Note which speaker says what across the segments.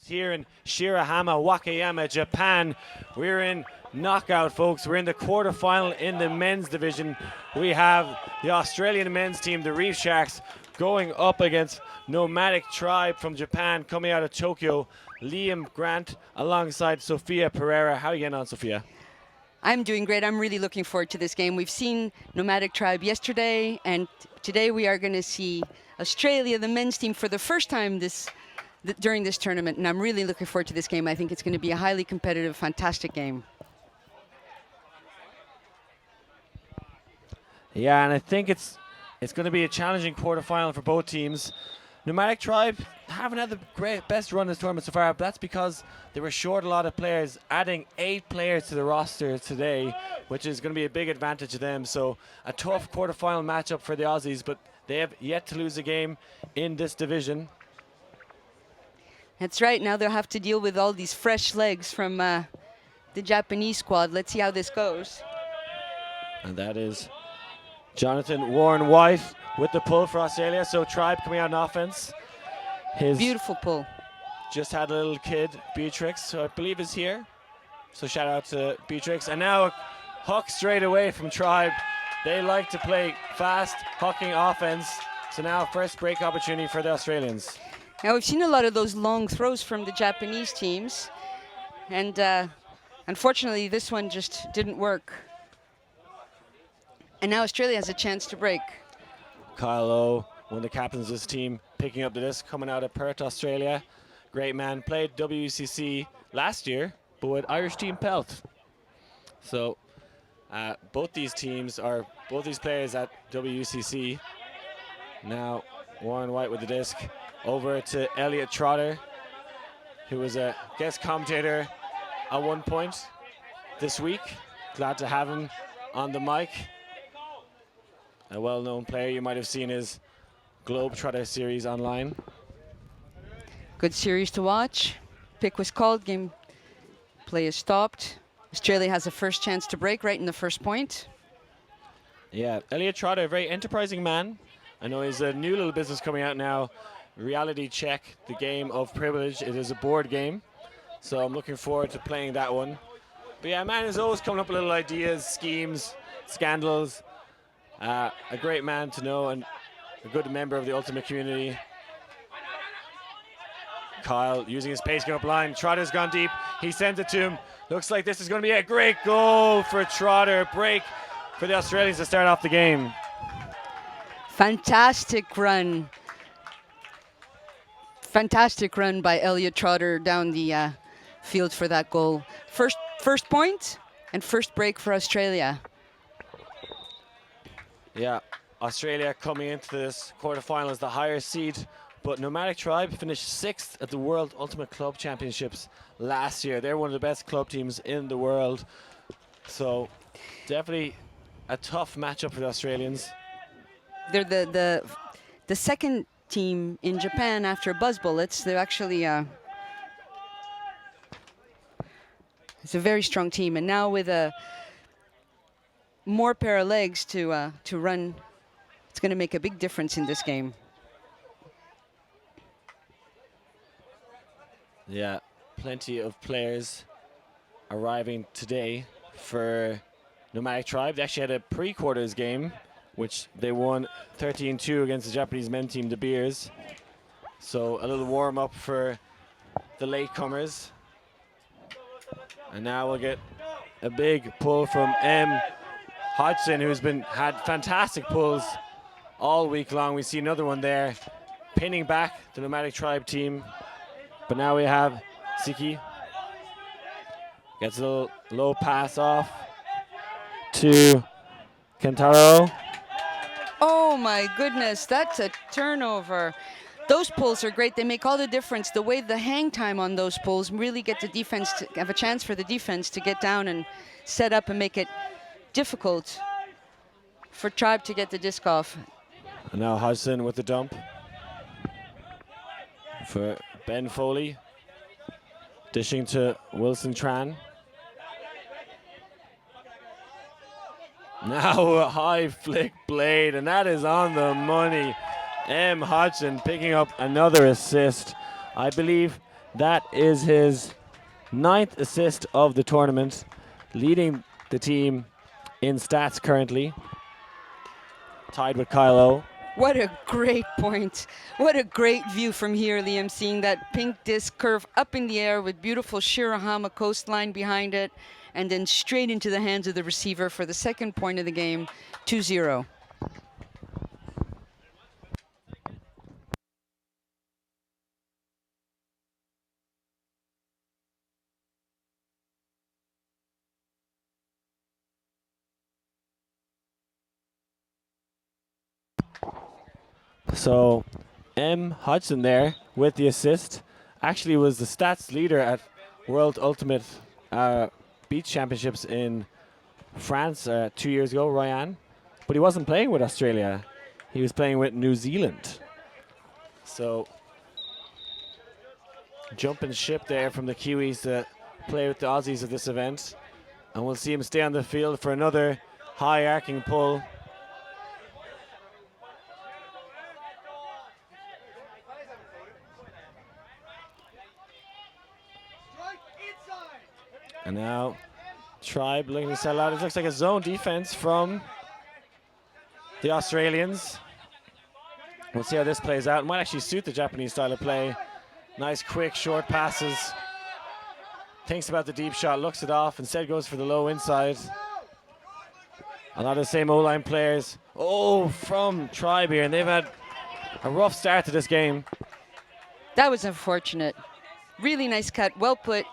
Speaker 1: here in Shirahama, Wakayama, Japan. We're in knockout, folks. We're in the quarterfinal in the men's division. We have the Australian men's team, the Reef Sharks, going up against Nomadic Tribe from Japan, coming out of Tokyo. Liam Grant alongside Sophia Pereira. How are you getting on, Sophia?
Speaker 2: I'm doing great. I'm really looking forward to this game. We've seen Nomadic Tribe yesterday, and today we are going to see Australia, the men's team, for the first time during this tournament, and I'm really looking forward to this game. I think it's going to be a highly competitive, fantastic game.
Speaker 1: Yeah, and I think it's going to be a challenging quarterfinal for both teams. Nomadic Tribe haven't had the best run this tournament so far, but that's because they were short a lot of players, adding 8 players to the roster today, which is going to be a big advantage to them. So a tough quarterfinal matchup for the Aussies, but they have yet to lose a game in this division.
Speaker 2: That's right. Now they'll have to deal with all these fresh legs from the Japanese squad. Let's see how this goes.
Speaker 1: And that is Jonathan Warren White with the pull for Australia. So Tribe coming out on offense. His
Speaker 2: beautiful pull.
Speaker 1: Just had a little kid, Beatrix, who I believe is here. So shout out to Beatrix. And now a huck straight away from Tribe. They like to play fast, hucking offense. So now first break opportunity for the Australians.
Speaker 2: Now we've seen a lot of those long throws from the Japanese teams. And unfortunately, this one just didn't work. And now Australia has a chance to break.
Speaker 1: Kyle O, one of the captains of this team, picking up the disc, coming out of Perth, Australia. Great man, played WCC last year, but with Irish team Pelt. So both these players at WCC. Now Warren White with the disc. Over to Elliot Trotter, who was a guest commentator at one point this week. Glad to have him on the mic. A well-known player. You might have seen his Globetrotter series online.
Speaker 2: Good series to watch. Pick was called. Game play is stopped. Australia has a first chance to break right in the first point.
Speaker 1: Yeah, Elliot Trotter, a very enterprising man. I know he's a new little business coming out now. Reality Check, the game of privilege. It is a board game. So I'm looking forward to playing that one. But yeah, man is always coming up with little ideas, schemes, scandals. A great man to know and a good member of the Ultimate community. Kyle using his pace going up line. Trotter's gone deep. He sends it to him. Looks like this is going to be a great goal for Trotter. Break for the Australians to start off the game.
Speaker 2: Fantastic run. Fantastic run by Elliot Trotter down the field for that goal. First point and first break for Australia.
Speaker 1: Yeah, Australia coming into this quarterfinal as the higher seed, but Nomadic Tribe finished 6th at the World Ultimate Club Championships last year. They're one of the best club teams in the world. So definitely a tough matchup for the Australians.
Speaker 2: They're the second team in Japan after Buzz Bullets. They're actually it's a very strong team, and now with more pair of legs to run, it's going to make a big difference in this game.
Speaker 1: Yeah, plenty of players arriving today for Nomadic Tribe. They actually had a pre-quarters game, which they won 13-2 against the Japanese men team, the Beers. So a little warm-up for the latecomers. And now we'll get a big pull from M. Hodgson, who's had fantastic pulls all week long. We see another one there, pinning back the Nomadic Tribe team. But now we have Siki. Gets a little low pass off to Kentaro.
Speaker 2: Oh my goodness, that's a turnover. Those pulls are great. They make all the difference. The way the hang time on those pulls really get the defense to have a chance for the defense to get down and set up and make it difficult for Tribe to get the disc off.
Speaker 1: And now Hudson with the dump for Ben Foley. Dishing to Wilson Tran. Now a high flick blade, and that is on the money. M. Hodgson picking up another assist. I believe That is his 9th assist of the tournament, leading the team in stats currently, tied with Kylo.
Speaker 2: What a great point. What a great view from here, Liam, seeing that pink disc curve up in the air with beautiful Shirahama coastline behind it, and then straight into the hands of the receiver for the second point of the game, 2-0.
Speaker 1: So M. Hodgson there with the assist. Actually was the stats leader at World Ultimate Beach Championships in France 2 years ago, Ryan. But he wasn't playing with Australia. He was playing with New Zealand. So jumping ship there from the Kiwis to play with the Aussies at this event. And we'll see him stay on the field for another high arcing pull. And now Tribe looking to settle out. It looks like a zone defense from the Australians. We'll see how this plays out. It might actually suit the Japanese style of play. Nice quick short passes. Thinks about the deep shot, looks it off, instead goes for the low inside. A lot of the same O-line players. Oh, from Tribe here, and they've had a rough start to this game.
Speaker 2: That was unfortunate. Really nice cut, well put.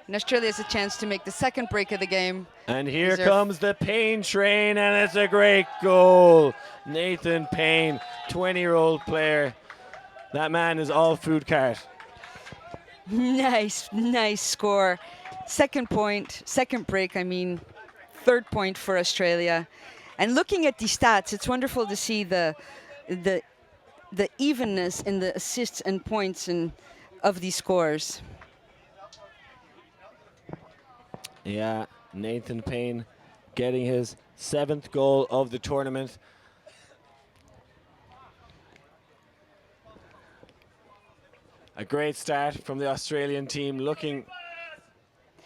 Speaker 2: And Australia has a chance to make the second break of the game.
Speaker 1: And here comes the Payne train, and it's a great goal. Nathan Payne, 20-year-old player. That man is all food cart.
Speaker 2: Nice, nice score. Second point, second break, I mean, third point for Australia. And looking at the stats, it's wonderful to see the evenness in the assists and points of these scores.
Speaker 1: Yeah, Nathan Payne getting his 7th goal of the tournament. A great start from the Australian team, looking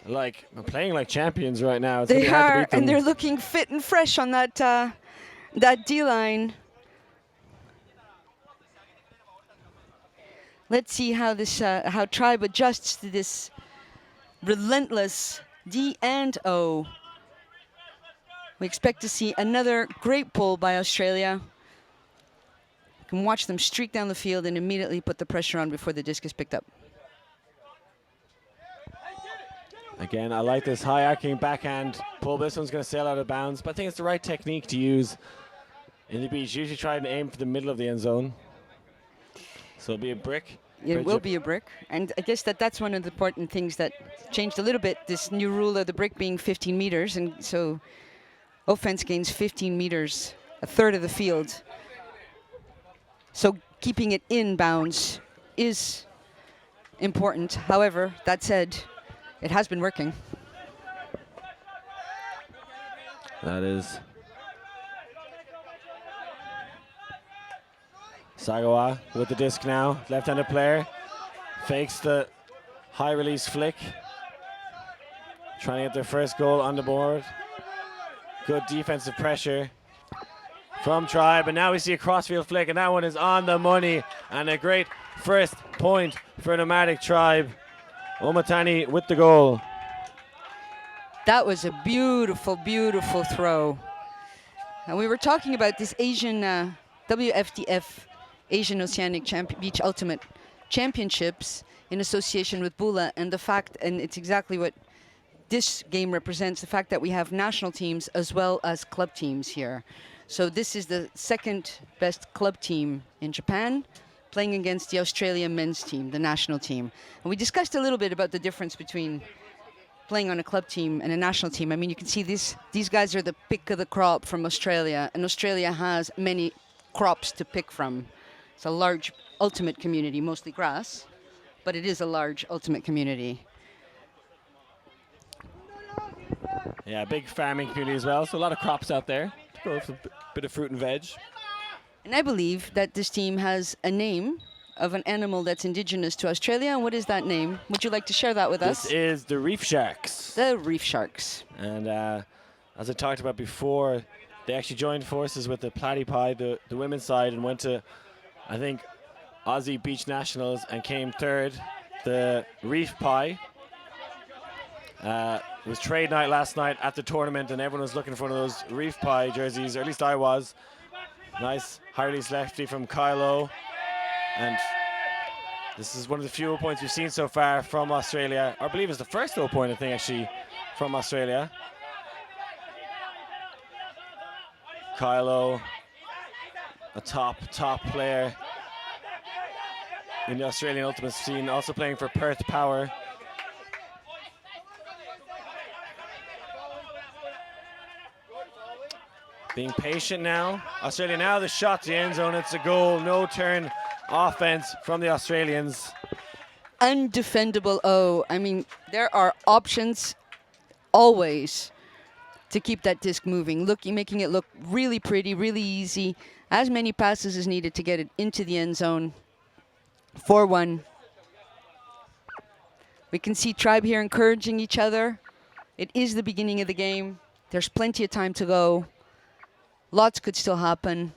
Speaker 1: like playing like champions right now. It's
Speaker 2: they are, and they're looking fit and fresh on that that D-line. Let's see how this how Tribe adjusts to this relentless D and O. We expect to see another great pull by Australia. You can watch them streak down the field and immediately put the pressure on before the disc is picked up.
Speaker 1: Again, I like this high arcing backhand pull. This one's going to sail out of bounds, but I think it's the right technique to use in the beach. Usually try and aim for the middle of the end zone. So it'll be a brick.
Speaker 2: It will be a brick, and I guess that's one of the important things that changed a little bit, this new rule of the brick being 15 meters, and so offense gains 15 meters, a third of the field. So keeping it in bounds is important. However, that said, it has been working.
Speaker 1: That is Sagawa with the disc now, left-handed player, fakes the high release flick, trying to get their first goal on the board. Good defensive pressure from Tribe, and now we see a crossfield flick, and that one is on the money, and a great first point for Nomadic Tribe. Omatani with the goal.
Speaker 2: That was a beautiful, beautiful throw. And we were talking about this Asian WFDF Asian Oceanic Beach Ultimate Championships in association with BULA, and the fact, and it's exactly what this game represents, the fact that we have national teams as well as club teams here. So this is the second best club team in Japan, playing against the Australian men's team, the national team. And we discussed a little bit about the difference between playing on a club team and a national team. I mean, you can see these guys are the pick of the crop from Australia, and Australia has many crops to pick from. It's a large ultimate community, mostly grass, but it is a large ultimate community.
Speaker 1: Yeah, big farming community as well, so a lot of crops out there to grow some bit of fruit and veg.
Speaker 2: And I believe that this team has a name, of an animal that's indigenous to Australia. And what is that name? Would you like to share that with us?
Speaker 1: This is the reef sharks.
Speaker 2: The reef sharks.
Speaker 1: And as I talked about before, they actually joined forces with the platypi, the women's side, and went to, I think, Aussie Beach Nationals and came third. The reef pie. It was trade night last night at the tournament, and everyone was looking for one of those reef pie jerseys, or at least I was. Nice high release lefty from Kylo. And this is one of the few 0 points we've seen so far from Australia. I believe it's the first 0 point, I think, actually, from Australia. Kylo, a top player in the Australian Ultimate scene, also playing for Perth Power. Being patient now. Australia now, the shot to the end zone. It's a goal, no turn offense from the Australians.
Speaker 2: Undefendable O. I mean, there are options always to keep that disc moving. Making it look really pretty, really easy. As many passes as needed to get it into the end zone. 4-1. We can see Tribe here encouraging each other. It is the beginning of the game. There's plenty of time to go. Lots could still happen.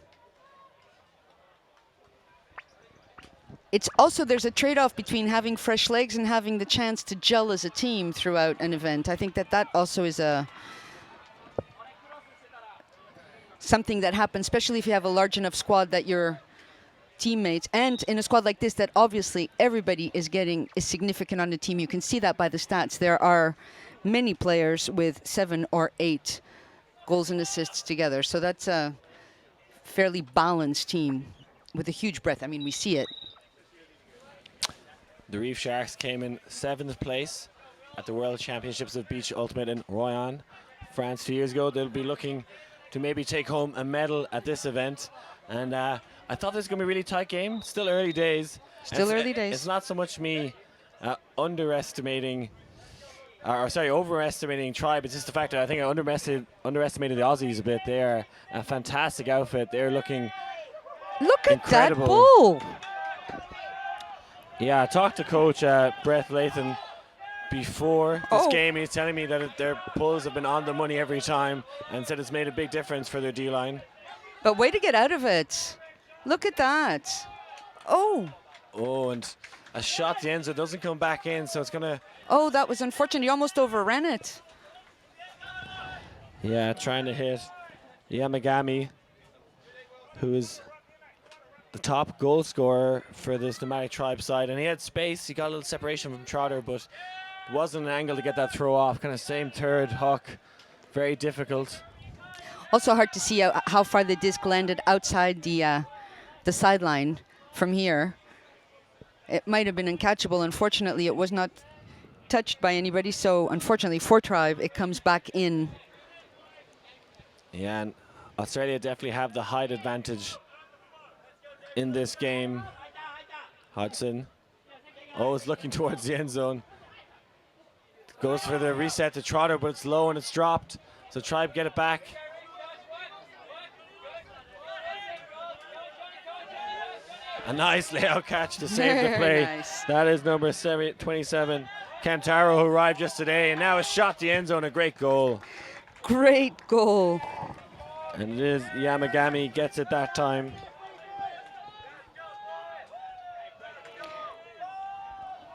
Speaker 2: It's also, there's a trade-off between having fresh legs and having the chance to gel as a team throughout an event. I think that also is something that happens, especially if you have a large enough squad that your teammates, and in a squad like this that obviously everybody is significant on the team. You can see that by the stats. There are many players with 7 or 8 goals and assists together. So that's a fairly balanced team with a huge breadth. I mean, we see it.
Speaker 1: The Reef Sharks came in 7th place at the World Championships of Beach Ultimate in Royan, France 2 years ago. They'll be looking to maybe take home a medal at this event. And I thought this was going to be a really tight game. Still early days. It's not so much me overestimating Tribe. It's just the fact that I think I underestimated the Aussies a bit. They are a fantastic outfit. They're looking incredible.
Speaker 2: That bull.
Speaker 1: Yeah, I talked to Coach Brett Lathan before this game. He's telling me that their pulls have been on the money every time and said it's made a big difference for their D-line.
Speaker 2: But way to get out of it. Look at that. Oh,
Speaker 1: and a shot at the end zone doesn't come back in, so it's going to...
Speaker 2: Oh, that was unfortunate. He almost overran it.
Speaker 1: Yeah, trying to hit Yamagami, who is the top goal scorer for this Nomadic Tribe side. And he had space. He got a little separation from Trotter, but it wasn't an angle to get that throw off. Kind of same third huck. Very difficult.
Speaker 2: Also hard to see how far the disc landed outside the sideline from here. It might have been uncatchable. Unfortunately, it was not touched by anybody. So unfortunately for Tribe, it comes back in.
Speaker 1: Yeah, and Australia definitely have the height advantage in this game. Hudson. Is looking towards the end zone. Goes for the reset to Trotter, but it's low and it's dropped. So Tribe get it back. A nice layout catch to save the play.
Speaker 2: Nice.
Speaker 1: That is number 27, Kantaro, who arrived just today, and now a shot to the end zone, a great goal.
Speaker 2: Great goal.
Speaker 1: And it is Yamagami gets it that time.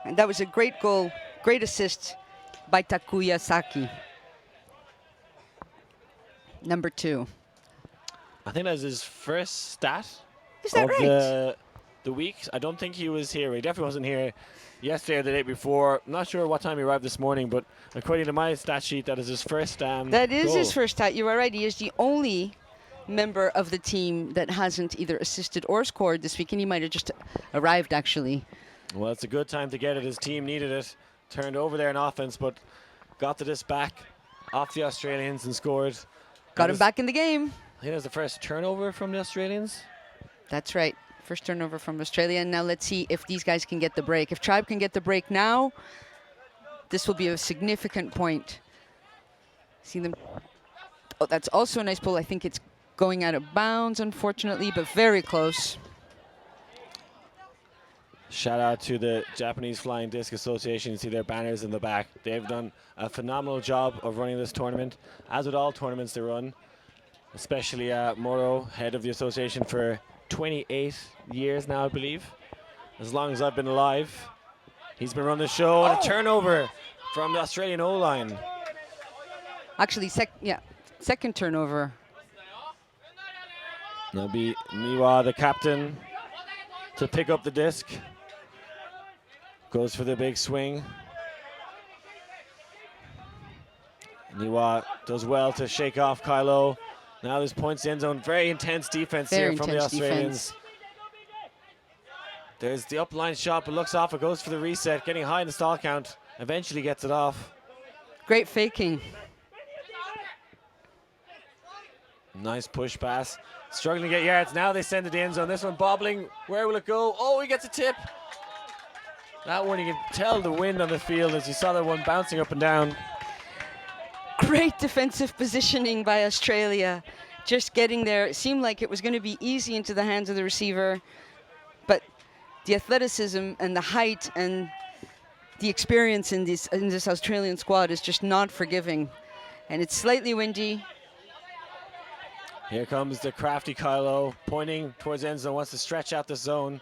Speaker 2: And that was a great goal, great assist by Takuya Saki. Number 2.
Speaker 1: I think that's his first stat.
Speaker 2: Is that right?
Speaker 1: The week. I don't think he was here. He definitely wasn't here yesterday or the day before. I'm not sure what time he arrived this morning, but according to my stat sheet, that is his first
Speaker 2: That is
Speaker 1: goal.
Speaker 2: his first stat. You are right. He is the only member of the team that hasn't either assisted or scored this week, and he might have just arrived, actually.
Speaker 1: Well, it's a good time to get it. His team needed it. Turned over there in offense, but got the disc back off the Australians and scored.
Speaker 2: Got him back in the game.
Speaker 1: I think that was the first turnover from the Australians.
Speaker 2: That's right. First turnover from Australia. And now let's see if these guys can get the break. If Tribe can get the break now, this will be a significant point. See them. Oh, that's also a nice pull. I think it's going out of bounds, unfortunately, but very close.
Speaker 1: Shout out to the Japanese Flying Disc Association. You see their banners in the back. They've done a phenomenal job of running this tournament, as with all tournaments they run, especially Moro, head of the association for 28 years now, I believe. As long as I've been alive. He's been running the show, and a turnover from the Australian O-line.
Speaker 2: Actually, second turnover.
Speaker 1: That'll be Niwa, the captain, to pick up the disc. Goes for the big swing. Niwa does well to shake off Kylo. Now there's points in the end zone. Very intense defense here from the Australians. There's the upline shot, but looks off. It goes for the reset, getting high in the stall count. Eventually gets it off.
Speaker 2: Great faking.
Speaker 1: Nice push pass. Struggling to get yards. Now they send it in zone. This one bobbling. Where will it go? Oh, he gets a tip. That one, you can tell the wind on the field as you saw that one bouncing up and down.
Speaker 2: Great defensive positioning by Australia. Just getting there. It seemed like it was going to be easy into the hands of the receiver. But the athleticism and the height and the experience in this Australian squad is just not forgiving. And it's slightly windy.
Speaker 1: Here comes the crafty Kylo, pointing towards end zone, wants to stretch out the zone.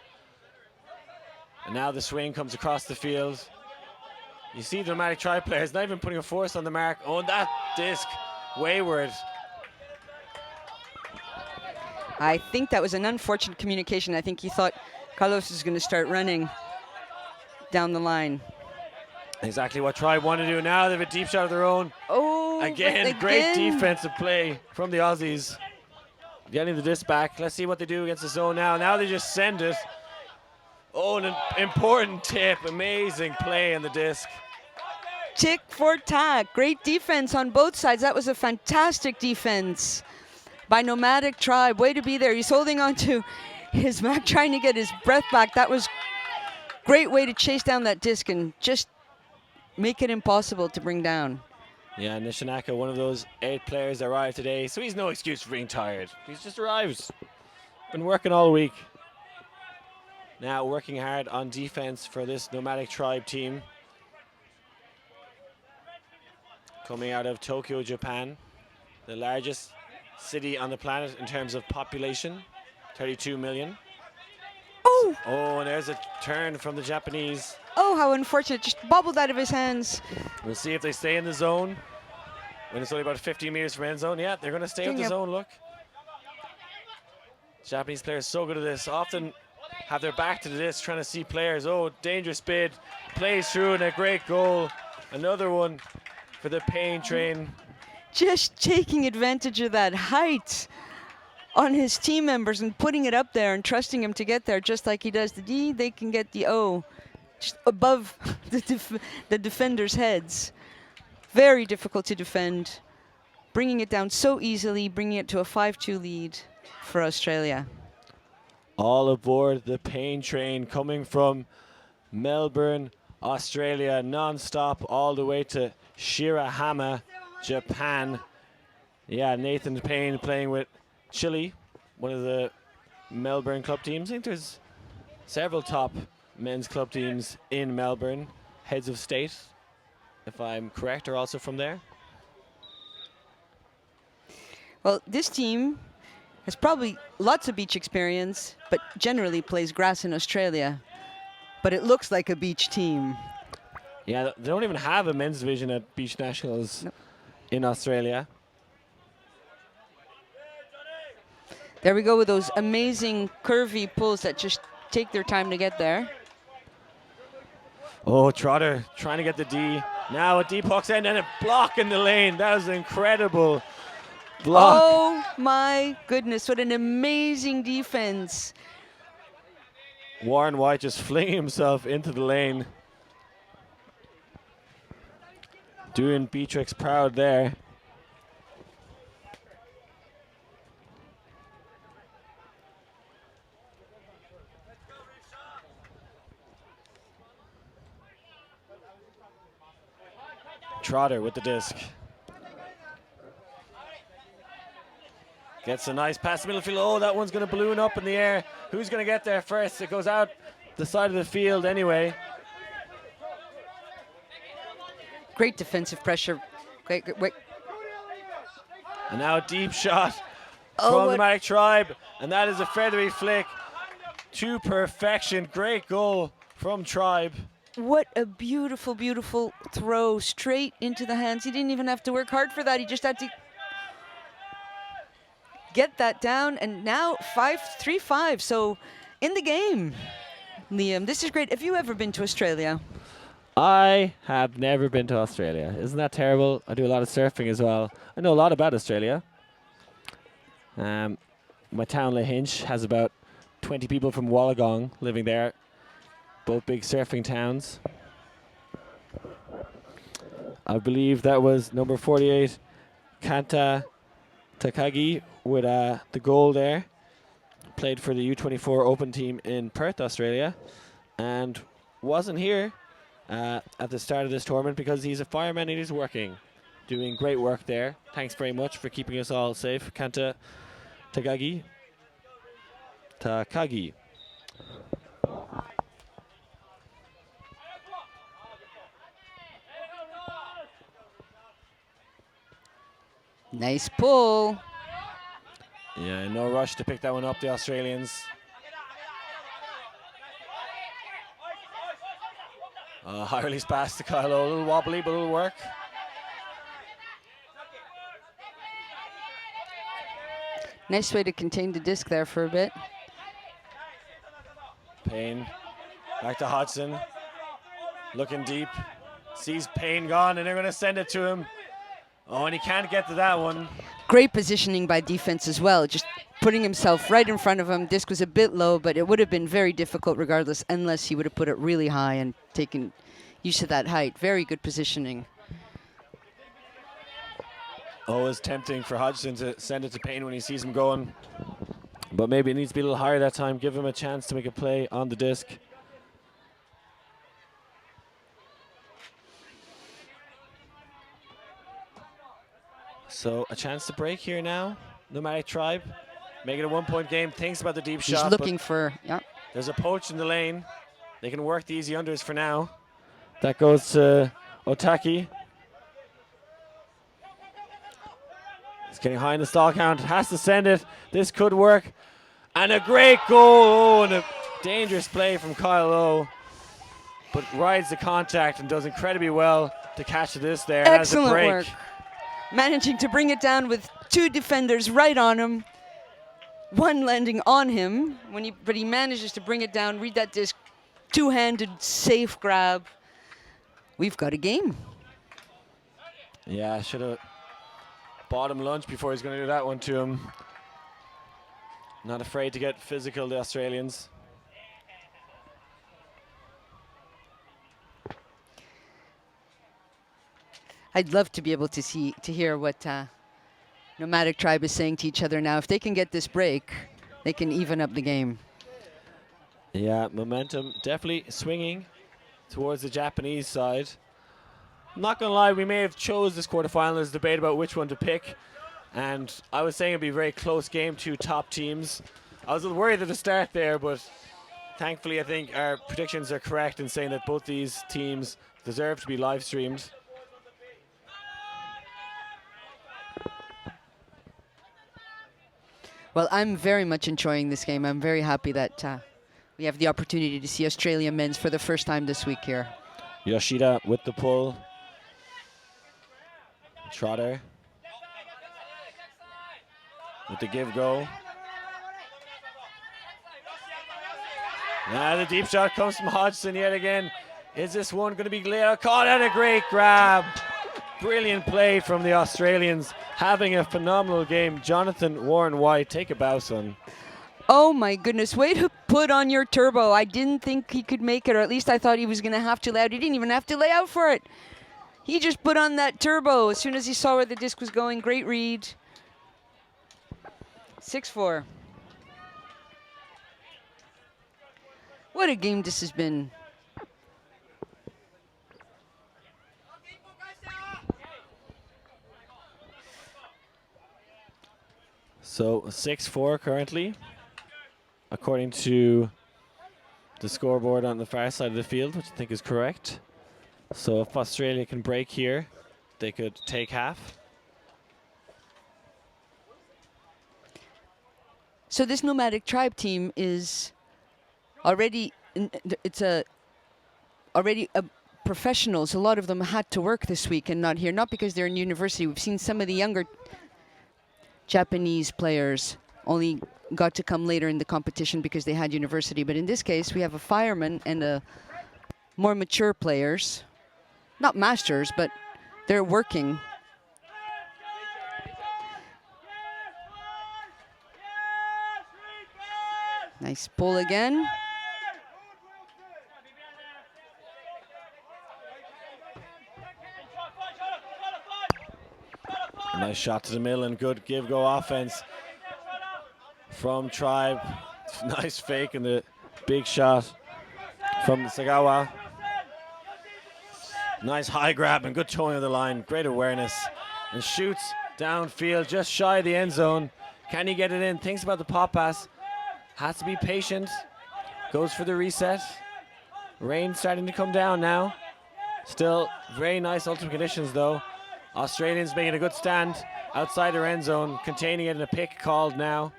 Speaker 1: And now the swing comes across the field. You see the Nomadic Tribe players not even putting a force on the mark. Oh, and that disc, wayward.
Speaker 2: I think that was an unfortunate communication. I think he thought Carlos is going to start running down the line.
Speaker 1: Exactly what Tribe want to do now. They have a deep shot of their own.
Speaker 2: Oh,
Speaker 1: again, great defensive play from the Aussies. Getting the disc back. Let's see what they do against the zone now. Now they just send it. Oh, an important tip. Amazing play on the disc.
Speaker 2: Tick for tack. Great defense on both sides. That was a fantastic defense by Nomadic Tribe. Way to be there. He's holding on to his Mac, trying to get his breath back. That was great way to chase down that disc and just make it impossible to bring down.
Speaker 1: Yeah, Nishinaka, one of those 8 players that arrived today, so he's no excuse for being tired. He's just arrived. Been working all week. Now working hard on defense for this Nomadic Tribe team. Coming out of Tokyo, Japan, the largest city on the planet in terms of population, 32 million.
Speaker 2: Oh!
Speaker 1: Oh, and there's a turn from the Japanese.
Speaker 2: Oh, how unfortunate. Just bobbled out of his hands.
Speaker 1: We'll see if they stay in the zone. When it's only about 15 meters from end zone. Yeah, they're going to stay with the zone, look. Japanese players so good at this. Often have their back to the disc, trying to see players. Oh, dangerous bid. Plays through and a great goal. Another one for the pain train.
Speaker 2: Just taking advantage of that height on his team members and putting it up there and trusting him to get there, just like he does the D, they can get the O just above the defenders' heads. Very difficult to defend. Bringing it down so easily, bringing it to a 5-2 lead for Australia.
Speaker 1: All aboard the pain train coming from Melbourne, Australia, non-stop all the way to Shirahama, Japan. Yeah, Nathan Payne playing with Chile, one of the Melbourne club teams. I think there's several top men's club teams in Melbourne. Heads of state, if I'm correct, are also from there.
Speaker 2: Well, this team has probably lots of beach experience, but generally plays grass in Australia. But it looks like a beach team.
Speaker 1: Yeah, they don't even have a men's division at Beach Nationals in Australia.
Speaker 2: There we go with those amazing curvy pulls that just take their time to get there.
Speaker 1: Oh, Trotter trying to get the D. Now a deep hooks end and a block in the lane. That was an incredible block.
Speaker 2: Oh my goodness, what an amazing defense.
Speaker 1: Warren White just flinging himself into the lane. Doing Beatrix proud there. Trotter with the disc. Gets a nice pass to middle field. Oh, that one's going to balloon up in the air. Who's going to get there first? It goes out the side of the field anyway.
Speaker 2: Great defensive pressure. Wait.
Speaker 1: And now a deep shot
Speaker 2: Oh,
Speaker 1: from the
Speaker 2: what-
Speaker 1: Nomadic Tribe, and that is a feathery flick to perfection. Great goal from Tribe.
Speaker 2: What a beautiful, beautiful throw straight into the hands. He didn't even have to work hard for that. He just had to get that down. And now 3-5. So in the game, Liam, this is great. Have you ever been to Australia?
Speaker 1: I have never been to Australia. Isn't that terrible? I do a lot of surfing as well. I know a lot about Australia. My town, Lahinch, has about 20 people from Wollongong living there. Both big surfing towns. I believe that was number 48, Kanta Takagi, with the goal there. Played for the U24 Open team in Perth, Australia, and wasn't here at the start of this tournament because he's a fireman and he's working. Doing great work there. Thanks very much for keeping us all safe, Kanta Takagi.
Speaker 2: Nice pull.
Speaker 1: Yeah, no rush to pick that one up, the Australians. High release pass to Kylo, a little wobbly, but it'll work.
Speaker 2: Nice way to contain the disc there for a bit.
Speaker 1: Payne, back to Hodgson. Looking deep, sees Payne gone, and they're going to send it to him. Oh, and he can't get to that one.
Speaker 2: Great positioning by defense as well, just putting himself right in front of him. Disc was a bit low, but it would have been very difficult regardless, unless he would have put it really high and taken use of that height. Very good positioning.
Speaker 1: Always tempting for Hodgson to send it to Payne when he sees him going. But maybe it needs to be a little higher that time. Give him a chance to make a play on the disc. So a chance to break here now. Nomadic Tribe, make it a 1-point game. Thinks about the deep
Speaker 2: He's
Speaker 1: shot.
Speaker 2: looking for, yeah.
Speaker 1: There's a poach in the lane. They can work the easy unders for now. That goes to Otaki. He's getting high in the stall count. Has to send it. This could work. And a great goal. Oh, and a dangerous play from Kyle O. But rides the contact and does incredibly well to catch this there.
Speaker 2: Excellent
Speaker 1: break.
Speaker 2: work. Managing to bring it down with two defenders right on him. One landing on him, but he manages to bring it down, read that disc, two-handed, safe grab. We've got a game.
Speaker 1: Yeah, should have bought him lunch before he's going to do that one to him. Not afraid to get physical, the Australians.
Speaker 2: I'd love to be able to hear what Nomadic Tribe is saying to each other now. If they can get this break, they can even up the game.
Speaker 1: Yeah, momentum definitely swinging towards the Japanese side. I'm not going to lie, we may have chose this quarterfinal. There's debate about which one to pick. And I was saying it'd be a very close game, two top teams. I was a little worried at the start there, but thankfully I think our predictions are correct in saying that both these teams deserve to be live streamed.
Speaker 2: Well, I'm very much enjoying this game. I'm very happy that we have the opportunity to see Australia men's for the first time this week here.
Speaker 1: Yoshida with the pull. Trotter with the give go. Now the deep shot comes from Hodgson yet again. Is this one going to be Leo caught? And a great grab. Brilliant play from the Australians. Having a phenomenal game. Jonathan Warren White, take a bow, son.
Speaker 2: Oh my goodness, way to put on your turbo. I didn't think he could make it, or at least I thought he was going to have to lay out. He didn't even have to lay out for it. He just put on that turbo as soon as he saw where the disc was going. Great read. 6-4. What a game this has been.
Speaker 1: So 6-4 currently, according to the scoreboard on the far side of the field, which I think is correct. So if Australia can break here, they could take half.
Speaker 2: So this Nomadic tribe team is already, already professionals. A lot of them had to work this week and not here, not because they're in university. We've seen some of the younger Japanese players only got to come later in the competition because they had university. But in this case, we have a fireman and a more mature players, not masters, but they're working. Nice pull again.
Speaker 1: Nice shot to the middle and good give-go offense from Tribe. Nice fake and the big shot from Sagawa. Nice high grab and good towing of the line. Great awareness. And shoots downfield just shy of the end zone. Can he get it in? Thinks about the pop pass. Has to be patient. Goes for the reset. Rain starting to come down now. Still very nice ultimate conditions though. Australians making a good stand outside their end zone, containing it in a pick called now.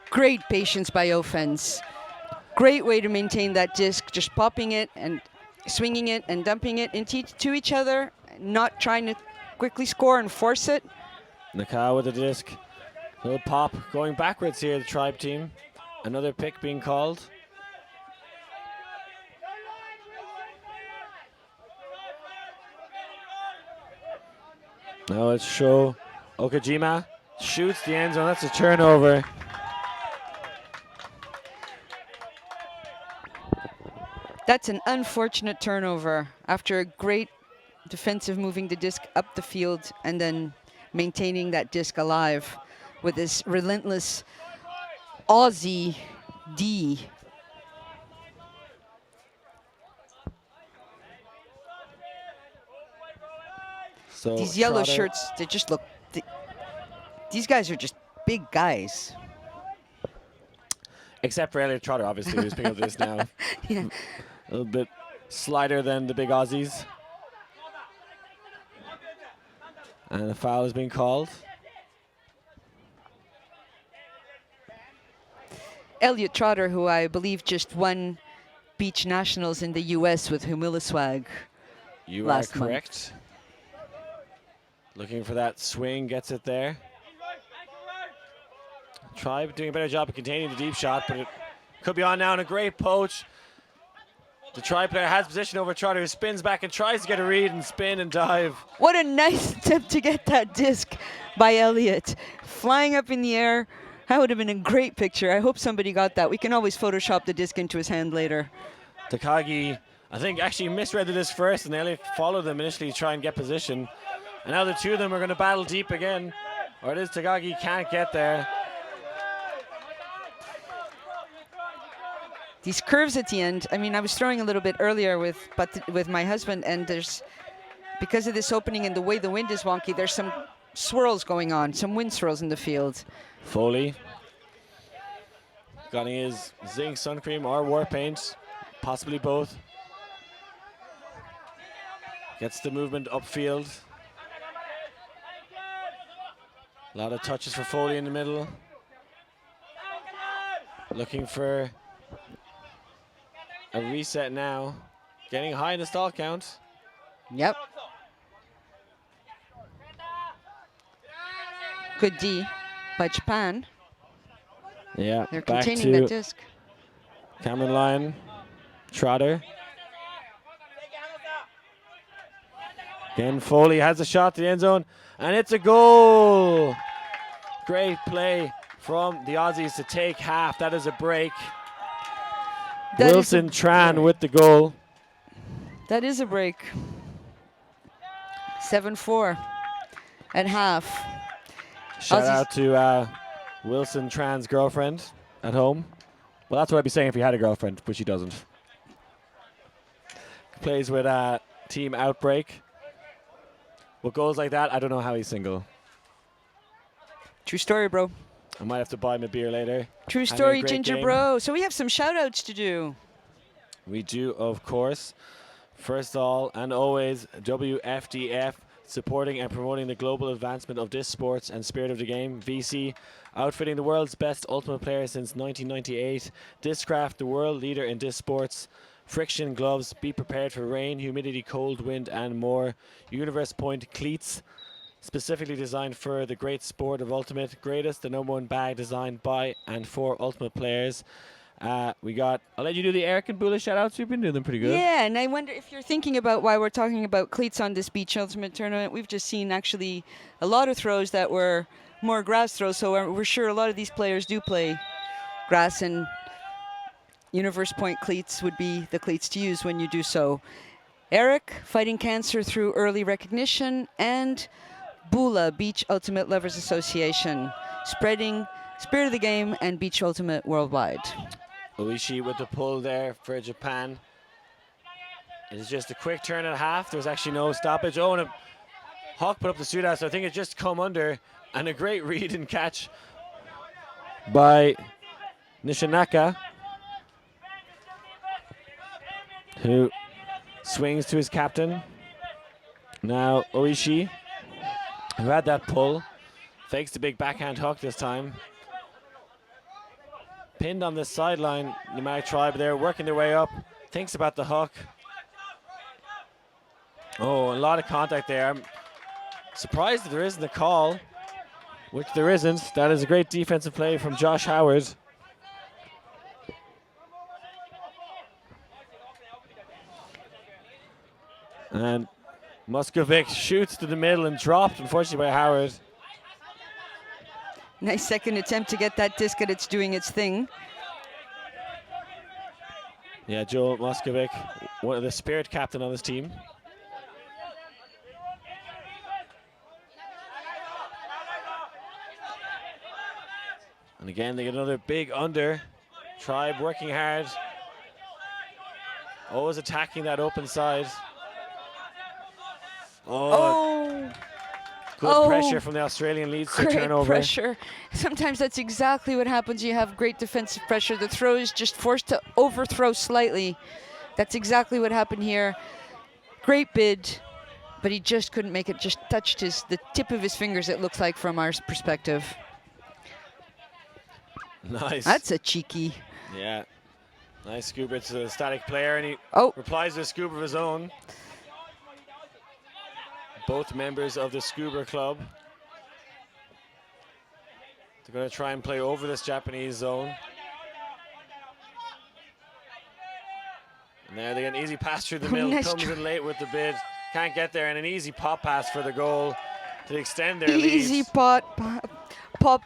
Speaker 2: Great patience by offense. Great way to maintain that disc, just popping it and swinging it and dumping it into each other, not trying to quickly score and force it.
Speaker 1: Nakao with the disc. Little pop going backwards here, the Tribe team. Another pick being called. Now let's show Okajima shoots the end zone. That's a turnover.
Speaker 2: That's an unfortunate turnover after a great defensive moving the disc up the field and then maintaining that disc alive with this relentless Aussie D.
Speaker 1: So
Speaker 2: these yellow
Speaker 1: Trotter,
Speaker 2: shirts, they just look, these guys are just big guys.
Speaker 1: except for Elliot Trotter, obviously, who's picking up this now.
Speaker 2: Yeah.
Speaker 1: A little bit slighter than the big Aussies. And a foul is being called.
Speaker 2: Elliot Trotter, who I believe just won Beach Nationals in the US with Humiliswag.
Speaker 1: You
Speaker 2: last
Speaker 1: are correct. Looking for that swing, gets it there. Tribe doing a better job of containing the deep shot, but it could be on now, and a great poach. The Tribe player has position over Trotter, who spins back and tries to get a read and spin and dive.
Speaker 2: What a nice attempt to get that disc by Elliot. Flying up in the air. That would have been a great picture. I hope somebody got that. We can always Photoshop the disc into his hand later.
Speaker 1: Takagi, I think, actually misread the disc first, and Elliot followed them initially to try and get position. And now the two of them are going to battle deep again. Or it is Takagi can't get there.
Speaker 2: These curves at the end, I mean, I was throwing a little bit earlier with my husband, and there's, because of this opening and the way the wind is wonky, there's some swirls going on, some wind swirls in the field.
Speaker 1: Foley got his zinc sun cream or war paint, possibly both. Gets the movement upfield. A lot of touches for Foley in the middle. Looking for a reset now. Getting high in the stall count.
Speaker 2: Yep. Good D by Japan.
Speaker 1: Yeah,
Speaker 2: They're
Speaker 1: back
Speaker 2: containing
Speaker 1: to
Speaker 2: that disc.
Speaker 1: Cameron Lyon, Trotter. Again, Foley has a shot to the end zone, and it's a goal. Great play from the Aussies to take half. That is a break.
Speaker 2: That
Speaker 1: Wilson Tran with the goal.
Speaker 2: That is a break. 7-4 at half.
Speaker 1: Shout
Speaker 2: Aussies.
Speaker 1: out to Wilson Tran's girlfriend at home. Well, that's what I'd be saying if he had a girlfriend, which he doesn't. Plays with Team Outbreak. With goals like that, I don't know how he's single.
Speaker 2: True story, bro.
Speaker 1: I might have to buy him a beer later.
Speaker 2: True
Speaker 1: Having a
Speaker 2: story,
Speaker 1: great
Speaker 2: Ginger
Speaker 1: game.
Speaker 2: Bro. So we have some shout-outs to do.
Speaker 1: We do, of course. First of all, and always, WFDF, supporting and promoting the global advancement of disc sports and spirit of the game. VC, outfitting the world's best Ultimate player since 1998. Discraft, the world leader in disc sports. Friction gloves, be prepared for rain, humidity, cold, wind, and more. Universe Point cleats, specifically designed for the great sport of Ultimate. Greatest, the #1 bag designed by and for Ultimate players. We got, I'll let you do the Eric and BULA shout-outs. You've been doing them pretty good.
Speaker 2: Yeah, and I wonder if you're thinking about why we're talking about cleats on this Beach Ultimate tournament. We've just seen actually a lot of throws that were more grass throws, so we're sure a lot of these players do play grass, and Universe Point cleats would be the cleats to use when you do so. Eric, fighting cancer through early recognition, and BULA, Beach Ultimate Lovers Association, spreading spirit of the game and Beach Ultimate worldwide.
Speaker 1: Oishi with the pull there for Japan. It is just a quick turn and a half. There was actually no stoppage. Oh, and a Hawk put up the Suda, so I think it just come under. And a great read and catch by Nishinaka, who swings to his captain. Now Oishi, who had that pull, fakes the big backhand hook this time. Pinned on the sideline, Nomadic Tribe there, working their way up. Thinks about the hook. Oh, a lot of contact there. I'm surprised that there isn't a call, which there isn't. That is a great defensive play from Josh Howard. And Muscovic shoots to the middle and dropped, unfortunately, by Howard.
Speaker 2: Nice second attempt to get that disc and it's doing its thing.
Speaker 1: Yeah, Joel Muscovic, one of the spirit captain on this team. And again, they get another big under. Tribe working hard. Always attacking that open side. Oh. Good pressure from the Australian leads to turnover.
Speaker 2: Great pressure. Sometimes that's exactly what happens. You have great defensive pressure. The throw is just forced to overthrow slightly. That's exactly what happened here. Great bid, but he just couldn't make it. Just touched the tip of his fingers, it looks like, from our perspective.
Speaker 1: Nice.
Speaker 2: That's a cheeky.
Speaker 1: Yeah. Nice scooper. It's a static player, and he replies with a scoop of his own. Both members of the Scuba Club. They're going to try and play over this Japanese zone. And there they get an easy pass through the middle. Comes in late with the bid. Can't get there, and an easy pop pass for the goal to extend their lead.
Speaker 2: Easy pop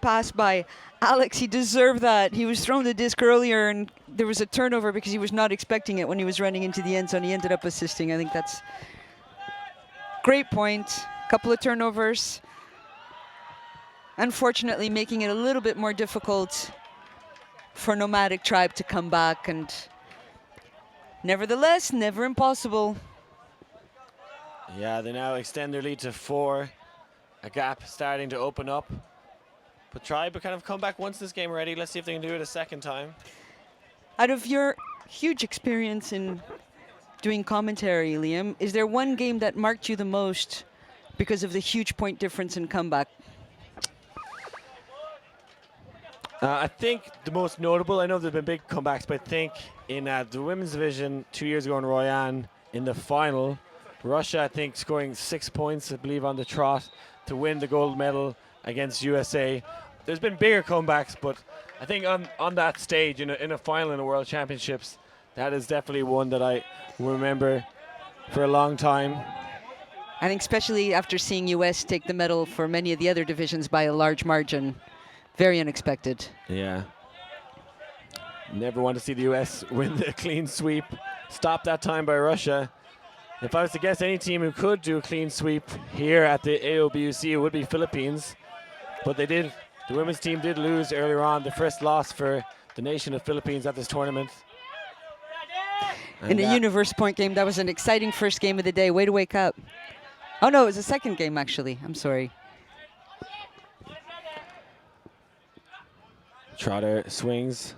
Speaker 2: pass by Alex. He deserved that. He was thrown the disc earlier, and there was a turnover because he was not expecting it when he was running into the end zone. He ended up assisting. I think that's great point. Couple of turnovers. Unfortunately, making it a little bit more difficult for Nomadic Tribe to come back, and nevertheless, never impossible.
Speaker 1: Yeah, they now extend their lead to 4. A gap starting to open up. But Tribe kind of come back once this game already. Let's see if they can do it a second time.
Speaker 2: Out of your huge experience in doing commentary, Liam, is there one game that marked you the most because of the huge point difference in comeback?
Speaker 1: I think the most notable, I know there have been big comebacks, but I think in the women's division 2 years ago in Royan, in the final, Russia, I think, scoring 6 points, I believe, on the trot to win the gold medal against USA. There's been bigger comebacks, but I think on that stage, in a final in the World Championships, that is definitely one that I will remember for a long time.
Speaker 2: I think especially after seeing US take the medal for many of the other divisions by a large margin. Very unexpected.
Speaker 1: Yeah. Never want to see the US win the clean sweep. Stopped that time by Russia. If I was to guess any team who could do a clean sweep here at the AOBUC, it would be Philippines. But they did. The women's team did lose earlier on, the first loss for the nation of Philippines at this tournament.
Speaker 2: In a Universe Point game, that was an exciting first game of the day. Way to wake up. Oh, no, it was the second game, actually. I'm sorry.
Speaker 1: Trotter swings.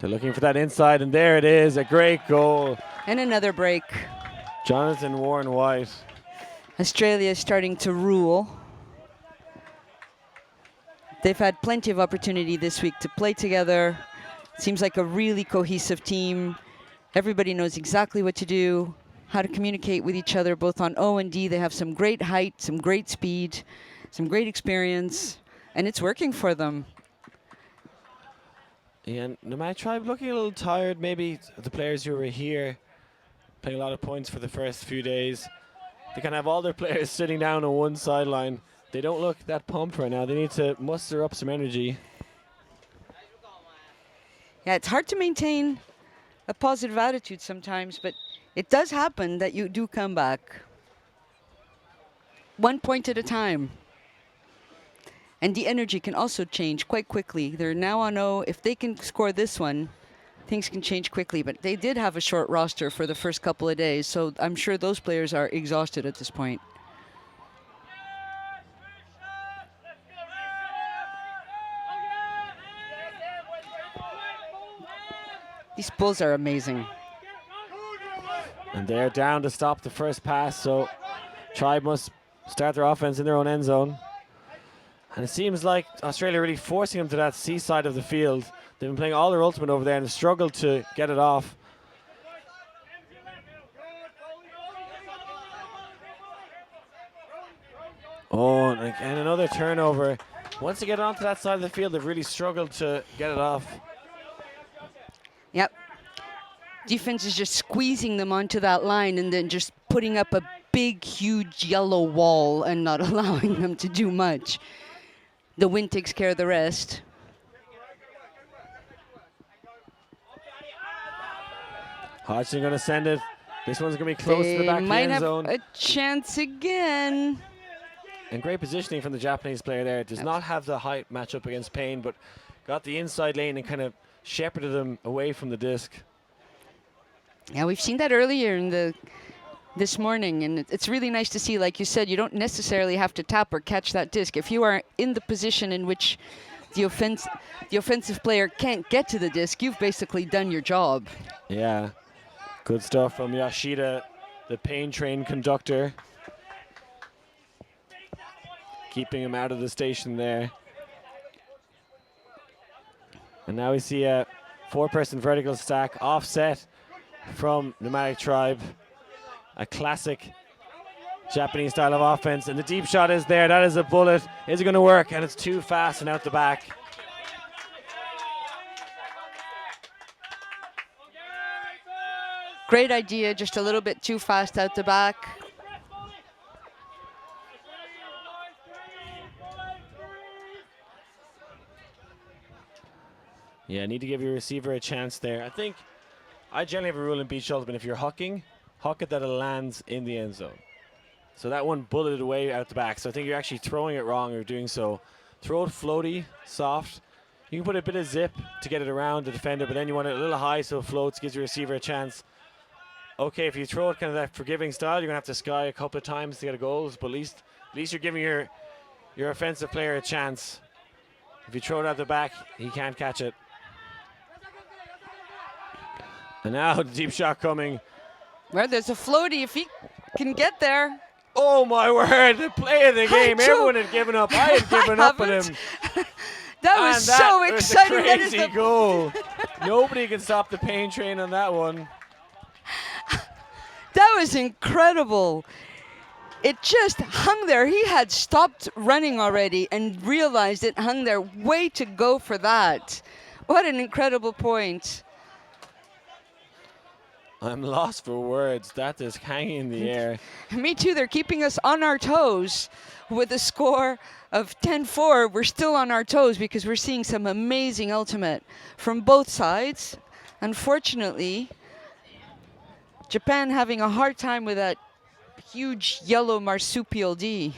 Speaker 1: They're looking for that inside, and there it is, a great goal.
Speaker 2: And another break.
Speaker 1: Jonathan Warren White.
Speaker 2: Australia is starting to rule. They've had plenty of opportunity this week to play together. Seems like a really cohesive team. Everybody knows exactly what to do, how to communicate with each other, both on O and D. They have some great height, some great speed, some great experience, and it's working for them.
Speaker 1: Yeah, Nomadic Tribe looking a little tired. Maybe the players who were here playing a lot of points for the first few days. They can have all their players sitting down on one sideline. They don't look that pumped right now. They need to muster up some energy.
Speaker 2: Yeah, it's hard to maintain a positive attitude sometimes, but it does happen that you do come back. 1 point at a time. And the energy can also change quite quickly. They're now on O. If they can score this one, things can change quickly. But they did have a short roster for the first couple of days, so I'm sure those players are exhausted at this point. These pulls are amazing.
Speaker 1: And they're down to stop the first pass, so Tribe must start their offense in their own end zone. And it seems like Australia really forcing them to that C side of the field. They've been playing all their ultimate over there and struggled to get it off. Oh, and again, another turnover. Once they get onto that side of the field, they've really struggled to get it off.
Speaker 2: Yep. Defense is just squeezing them onto that line and then just putting up a big, huge yellow wall and not allowing them to do much. The wind takes care of the rest.
Speaker 1: Hodgson going to send it. This one's going to be close to the back of the end zone.
Speaker 2: Might have a chance again.
Speaker 1: And great positioning from the Japanese player there. Does not have the height matchup against Payne, but got the inside lane and kind of shepherded him away from the disc.
Speaker 2: Yeah, we've seen that earlier in this morning, and it's really nice to see. Like you said, you don't necessarily have to tap or catch that disc. If you are in the position in which the offensive player can't get to the disc, you've basically done your job.
Speaker 1: Yeah, good stuff from Yoshida, the Payne train conductor. Keeping him out of the station there. And now we see a 4-person vertical stack offset from Nomadic Tribe. A classic Japanese style of offense. And the deep shot is there. That is a bullet. Is it going to work? And it's too fast and out the back.
Speaker 2: Great idea, just a little bit too fast out the back.
Speaker 1: Yeah, need to give your receiver a chance there. I generally have a rule in beach ultimate. If you're hucking, huck it that it lands in the end zone. So that one bulleted away out the back. So I think you're actually throwing it wrong or doing so. Throw it floaty, soft. You can put a bit of zip to get it around the defender, but then you want it a little high so it floats, gives your receiver a chance. Okay, if you throw it kind of that forgiving style, you're going to have to sky a couple of times to get a goal, but at least you're giving your offensive player a chance. If you throw it out the back, he can't catch it. And now the deep shot coming.
Speaker 2: Well, there's a floaty if he can get there.
Speaker 1: Oh my word, the play of the game. Everyone had given up. I had given up on him.
Speaker 2: That was so exciting.
Speaker 1: That is a crazy goal. Nobody can stop the Payne train on that one.
Speaker 2: That was incredible. It just hung there. He had stopped running already and realized it hung there. Way to go for that. What an incredible point.
Speaker 1: I'm lost for words. That is hanging in the air.
Speaker 2: Me too. They're keeping us on our toes. With a score of 10-4, we're still on our toes because we're seeing some amazing ultimate from both sides. Unfortunately, Japan having a hard time with that huge yellow marsupial D.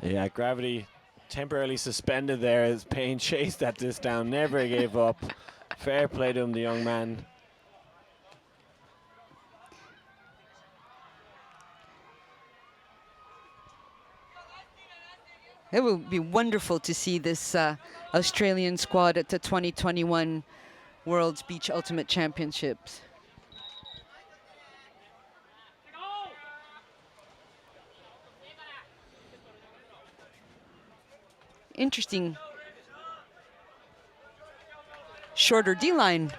Speaker 1: Yeah, gravity temporarily suspended there as Payne chased that disc down, never gave up. Fair play to him, the young man.
Speaker 2: It will be wonderful to see this Australian squad at the 2021 World's Beach Ultimate Championships. Interesting. Shorter D-line.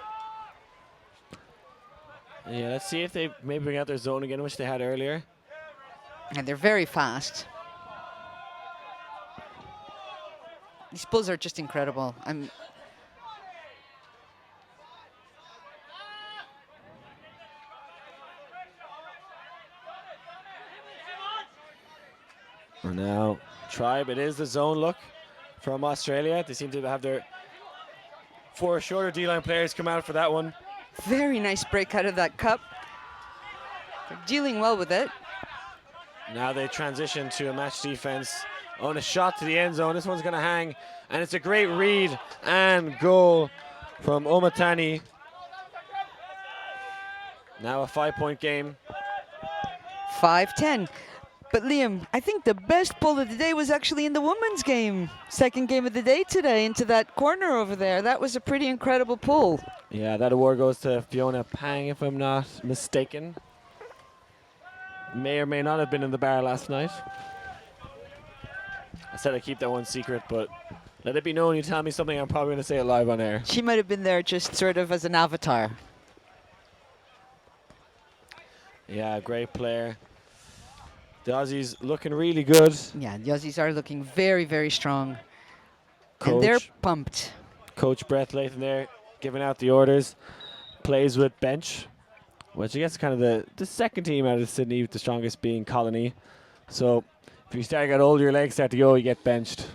Speaker 1: Yeah, let's see if they maybe bring out their zone again, which they had earlier.
Speaker 2: And they're very fast. These bulls are just incredible.
Speaker 1: And now, Tribe, it is the zone look from Australia. They seem to have their 4 shorter D-line players come out for that one.
Speaker 2: Very nice break out of that cup. They're dealing well with it.
Speaker 1: Now they transition to a match defense on a shot to the end zone. This one's going to hang, and it's a great read and goal from Omatani. Now a 5-point game.
Speaker 2: 5-10. But Liam, I think the best pull of the day was actually in the women's game. Second game of the day today, into that corner over there. That was a pretty incredible pull.
Speaker 1: Yeah, that award goes to Fiona Pang, if I'm not mistaken. May or may not have been in the bar last night. I said I'd keep that one secret, but let it be known you tell me something, I'm probably going to say it live on air.
Speaker 2: She might have been there just sort of as an avatar.
Speaker 1: Yeah, great player. The Aussies looking really good.
Speaker 2: Yeah, the Aussies are looking very, very strong.
Speaker 1: Coach,
Speaker 2: and they're pumped.
Speaker 1: Coach Brett Lathan there giving out the orders. Plays with bench, which I guess is kind of the second team out of Sydney, with the strongest being Colony. So if you start to get older, your legs start to go, you get benched.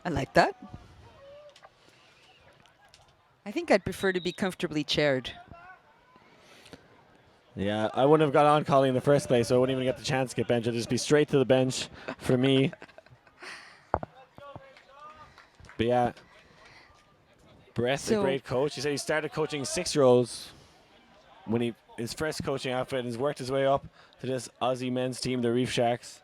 Speaker 2: I like that. I think I'd prefer to be comfortably chaired.
Speaker 1: Yeah, I wouldn't have got on Colony in the first place, so I wouldn't even get the chance to get benched. I'd just be straight to the bench for me. But yeah, Brett's a great coach. He said he started coaching 6-year-olds when his first coaching outfit, and has worked his way up to this Aussie men's team, the Reef Sharks.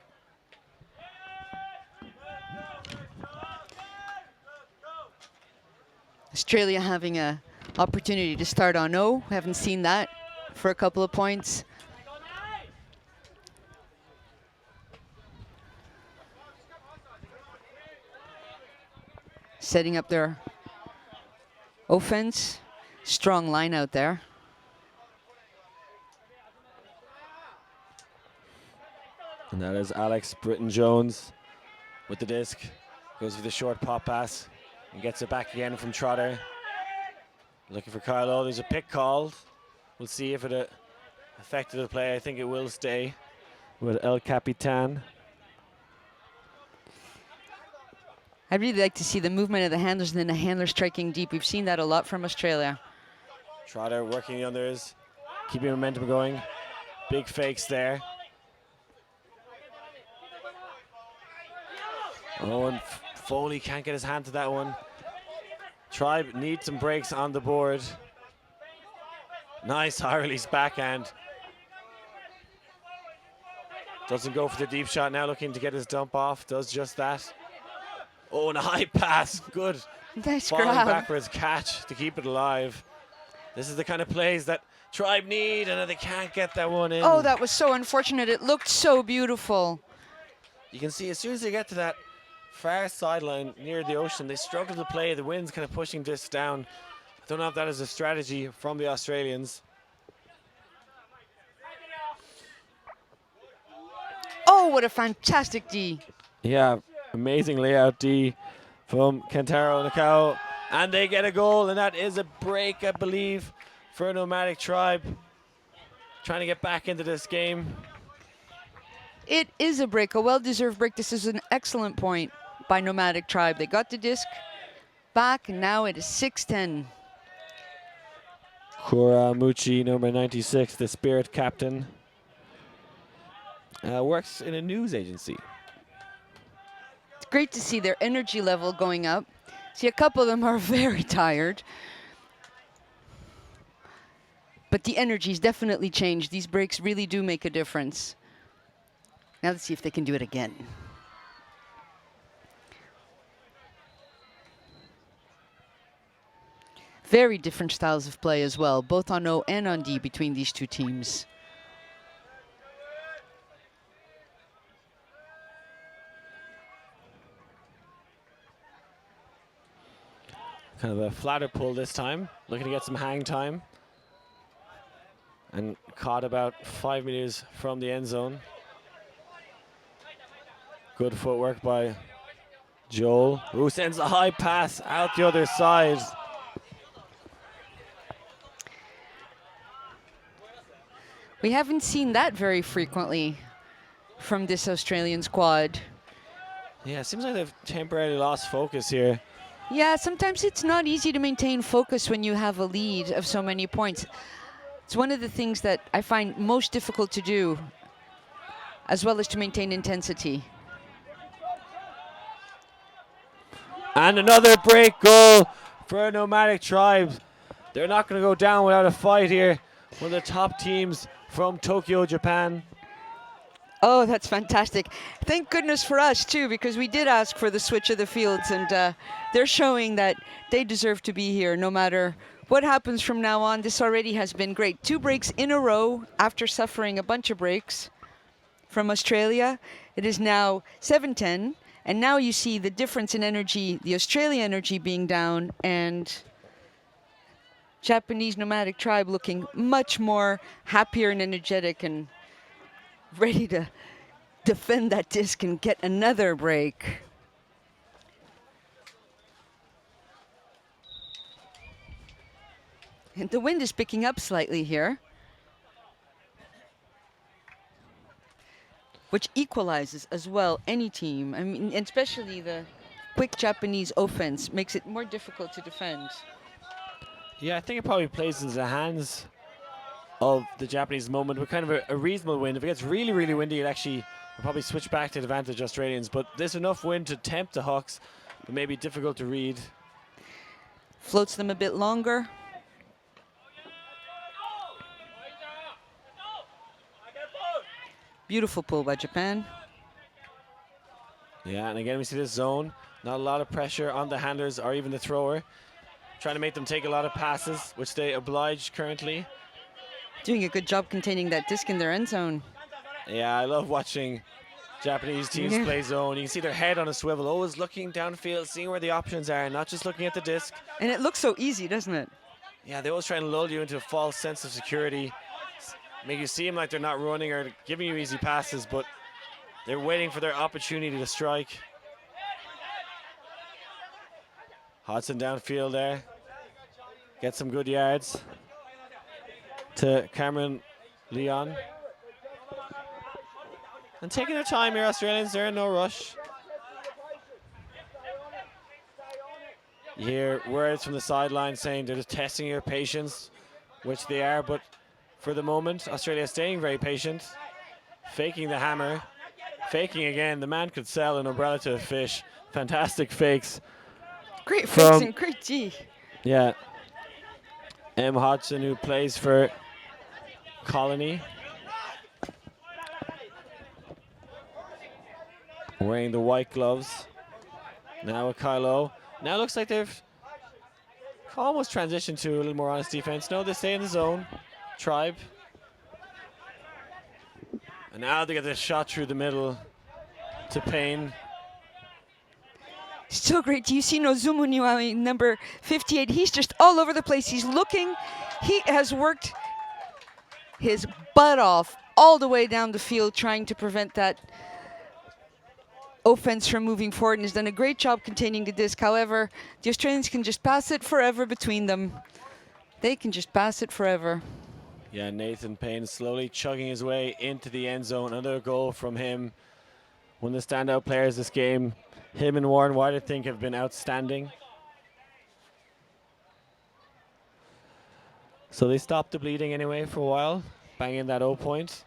Speaker 2: Australia having an opportunity to start on 0. Haven't seen that for a couple of points. Setting up their offense. Strong line out there.
Speaker 1: And that is Alex Britton-Jones with the disc. Goes for the short pop pass and gets it back again from Trotter. Looking for Carlo. There's a pick called. We'll see if it affected the play. I think it will stay with El Capitan.
Speaker 2: I'd really like to see the movement of the handlers and then the handler striking deep. We've seen that a lot from Australia.
Speaker 1: Trotter working the unders, keeping momentum going. Big fakes there. Oh, and Foley can't get his hand to that one. Tribe needs some breaks on the board. Nice high release backhand. Doesn't go for the deep shot now, looking to get his dump off. Does just that. Oh, and a high pass. Good.
Speaker 2: Nice
Speaker 1: Falling
Speaker 2: grab.
Speaker 1: backwards catch to keep it alive. This is the kind of plays that Tribe need, and they can't get that one in.
Speaker 2: Oh, that was so unfortunate. It looked so beautiful.
Speaker 1: You can see as soon as they get to that far sideline near the ocean, they struggle to play. The wind's kind of pushing this down. Don't know if that is a strategy from the Australians.
Speaker 2: Oh, what a fantastic D.
Speaker 1: Yeah, amazing layout D from Kentaro Nakao. And they get a goal, and that is a break, I believe, for a Nomadic Tribe. Trying to get back into this game.
Speaker 2: It is a break, a well-deserved break. This is an excellent point by Nomadic Tribe. They got the disc back, and now it is 6-10.
Speaker 1: Kuramuchi, number 96, the Spirit captain, works in a news agency.
Speaker 2: It's great to see their energy level going up. See, a couple of them are very tired. But the energy's definitely changed. These breaks really do make a difference. Now let's see if they can do it again. Very different styles of play as well, both on O and on D between these two teams.
Speaker 1: Kind of a flatter pull this time, looking to get some hang time. And caught about 5 meters from the end zone. Good footwork by Joel, who sends a high pass out the other side.
Speaker 2: We haven't seen that very frequently from this Australian squad.
Speaker 1: Yeah, it seems like they've temporarily lost focus here.
Speaker 2: Yeah, sometimes it's not easy to maintain focus when you have a lead of so many points. It's one of the things that I find most difficult to do, as well as to maintain intensity.
Speaker 1: And another break goal for Nomadic Tribe. They're not going to go down without a fight here. One of the top teams from Tokyo, Japan.
Speaker 2: Oh, that's fantastic. Thank goodness for us, too, because we did ask for the switch of the fields, and they're showing that they deserve to be here no matter what happens from now on. This already has been great. 2 breaks in a row after suffering a bunch of breaks from Australia. It is now 7-10, and now you see the difference in energy, the Australian energy being down, and Japanese Nomadic Tribe looking much more happier and energetic and ready to defend that disc and get another break. And the wind is picking up slightly here, which equalizes as well any team. I mean, especially the quick Japanese offense makes it more difficult to defend.
Speaker 1: Yeah, I think it probably plays into the hands of the Japanese moment with kind of a reasonable wind. If it gets really, really windy, it actually will probably switch back to advantage Australians. But there's enough wind to tempt the Hawks, but maybe difficult to read.
Speaker 2: Floats them a bit longer. Beautiful pull by Japan.
Speaker 1: Yeah, and again we see this zone. Not a lot of pressure on the handlers or even the thrower. Trying to make them take a lot of passes, which they oblige currently.
Speaker 2: Doing a good job containing that disc in their end zone.
Speaker 1: Yeah, I love watching Japanese teams play zone. You can see their head on a swivel, always looking downfield, seeing where the options are, not just looking at the disc.
Speaker 2: And it looks so easy, doesn't it?
Speaker 1: Yeah, they always try and lull you into a false sense of security. Make you seem like they're not running or giving you easy passes, but they're waiting for their opportunity to strike. Hodson downfield there. Get some good yards to Cameron Leon. And taking their time here, Australians, they're in no rush. You hear words from the sideline saying they're just testing your patience, which they are, but for the moment, Australia staying very patient, faking the hammer, faking again. The man could sell an umbrella to a fish. Fantastic fakes.
Speaker 2: Great fakes and great G.
Speaker 1: Yeah. M. Hodgson, who plays for Colony. Wearing the white gloves. Now with Kylo. Now it looks like they've almost transitioned to a little more honest defense. No, they stay in the zone. Tribe. And now they get this shot through the middle to Payne.
Speaker 2: Still great. Do you see Nozumu Niwami, number 58? He's just all over the place. He's looking. He has worked his butt off all the way down the field trying to prevent that offense from moving forward and has done a great job containing the disc. However, the Australians can just pass it forever between them. They can just pass it forever.
Speaker 1: Yeah, Nathan Payne slowly chugging his way into the end zone. Another goal from him. One of the standout players this game. Him and Warren White, I think, have been outstanding. So they stopped the bleeding anyway for a while, banging that 0 point.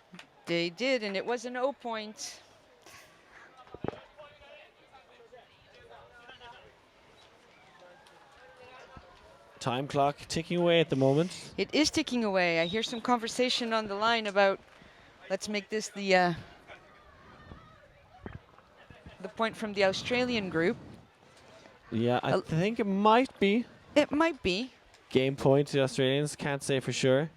Speaker 2: They did, and it was an 0 point.
Speaker 1: Time clock ticking away at the moment.
Speaker 2: It is ticking away. I hear some conversation on the line about let's make this the point from the Australian group.
Speaker 1: Yeah, I think it might be.
Speaker 2: It might be.
Speaker 1: game point to the Australians. Can't say for sure.